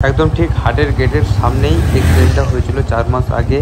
একদম ঠিক হাটের গেটের সামনেই এক্সিডেন্টটা হয়েছিল 4 মাস আগে।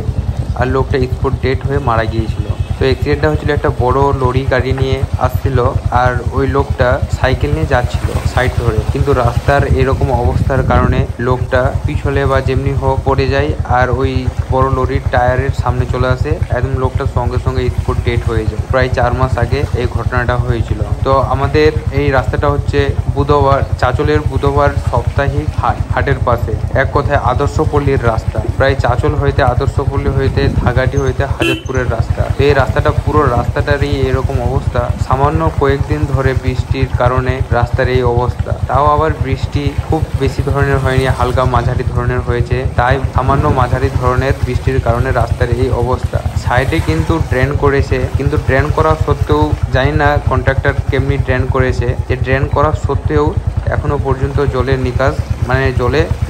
আর লোকটা স্পট ডেড হয়ে মারা গিয়েছিল। তো এক্সিডেন্টটা হয়েছিল একটা বড় লরি গাড়ি নিয়ে আসছিল, আর ওই লোকটা সাইকেল নিয়ে যাচ্ছিল সাইড ধরে, কিন্তু রাস্তার এরকম অবস্থার কারণে লোকটা পিছলে বা যেমনি হোক পড়ে যায়, আর ওই বড় লরির টায়ারের সামনে চলে আসে। একদম লোকটা সঙ্গে সঙ্গে স্পট ডেড হয়ে যায়। প্রায় 4 মাস আগে এই ঘটনাটা হয়েছিল। তো আমাদের এই রাস্তাটা হচ্ছে বুধবার, চাঁচলের বুধবার সাপ্তাহিক হাটের পাশে, এক কথায় আদর্শপল্লীর রাস্তা। প্রায় চাঁচল হইতে আদর্শপল্লী হইতে ধাগাটি হইতে হাজারপুরের রাস্তা। এই রাস্তাটা পুরো রাস্তাটারই এরকম অবস্থা। সামান্য কয়েকদিন ধরে বৃষ্টির কারণে রাস্তার এই অবস্থা। তাও আবার বৃষ্টি খুব বেশি ধরনের হয়নি, হালকা মাঝারি ধরনের হয়েছে। তাই সামান্য মাঝারি ধরনের বৃষ্টির কারণে রাস্তার এই অবস্থা। সাইডে কিন্তু ড্রেন করেছে, কিন্তু ড্রেন করা সত্ত্বেও জানি না কন্ট্রাক্টর কেমনি ড্রেন করেছে, যে ড্রেন করা সত্ত্বেও এখনো পর্যন্ত জলের নিকাশ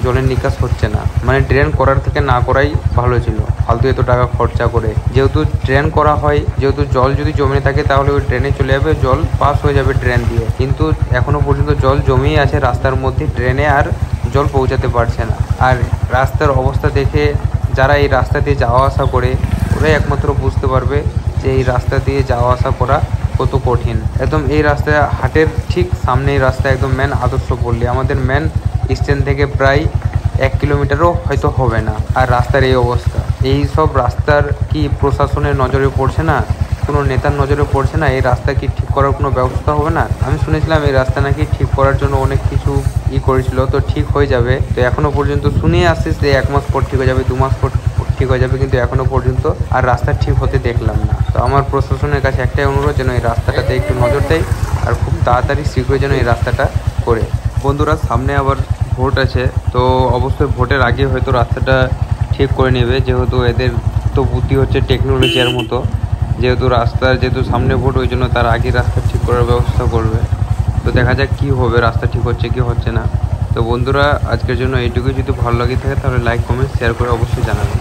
জলের নিকাশ হচ্ছে না। মানে ড্রেন করার থেকে না করাই ভালো ছিল, ফালতু এত টাকা খরচা করে। যেহেতু ড্রেন করা হয়, যেহেতু জল যদি জমে থাকে তাহলে ওই ড্রেনে চলে যাবে, জল পাস হয়ে যাবে ড্রেন দিয়ে। কিন্তু এখনো পর্যন্ত জল জমেই আছে রাস্তার মধ্যে, ড্রেনে আর জল পৌঁছাতে পারছে না। আর রাস্তার অবস্থা দেখে যারা এই রাস্তা দিয়ে যাওয়া আসা করে ওরাই একমাত্র বুঝতে পারবে যে এই রাস্তা দিয়ে যাওয়া আসা করা কত কঠিন। একদম এই রাস্তা হাটের ঠিক সামনে এই রাস্তা, একদম মেন আদর্শপল্লী। আমাদের মেন স্ট্যান্ড থেকে প্রায় 1 কিলোমিটারও হয়তো হবে না। আর রাস্তার এই অবস্থা, এই সব রাস্তার কি প্রশাসনের নজরে পড়ছে না, কোনো নেতার নজরে পড়ছে না? এই রাস্তা কি ঠিক করার কোনো ব্যবস্থা হবে না? আমি শুনেছিলাম এই রাস্তা নাকি ঠিক করার জন্য অনেক কিছু করেছিল, তো ঠিক হয়ে যাবে। তো এখনো পর্যন্ত শুনে আসছিস যে 1 মাস পর ঠিক হয়ে যাবে, 2 মাস পর ঠিক হয়ে যাবে, কিন্তু এখনো পর্যন্ত আর রাস্তা ঠিক হতে দেখলাম না। তো আমার প্রশাসনের কাছে একটাই অনুরোধ, যেন এই রাস্তাটাতে একটু নজর দেয় আর খুব তাড়াতাড়ি শীঘ্রই যেন এই রাস্তাটা করে। বন্ধুরা, সামনে আবার ভোট আছে, তো অবশ্যই ভোটের আগে হয়তো রাস্তাটা ঠিক করে নেবে, যেহেতু এদের তো বুদ্ধি হচ্ছে টেকনোলজির মতো। যেহেতু সামনে ভোট, ওই জন্য তার আগে রাস্তা ঠিক করার ব্যবস্থা করবে। তো দেখা যাক কি হবে, রাস্তা ঠিক হচ্ছে কি হচ্ছে না। তো বন্ধুরা, আজকের জন্য এইটুকুই। যদি ভালো লাগে থাকে তাহলে লাইক, কমেন্ট, শেয়ার করে অবশ্যই জানাবেন।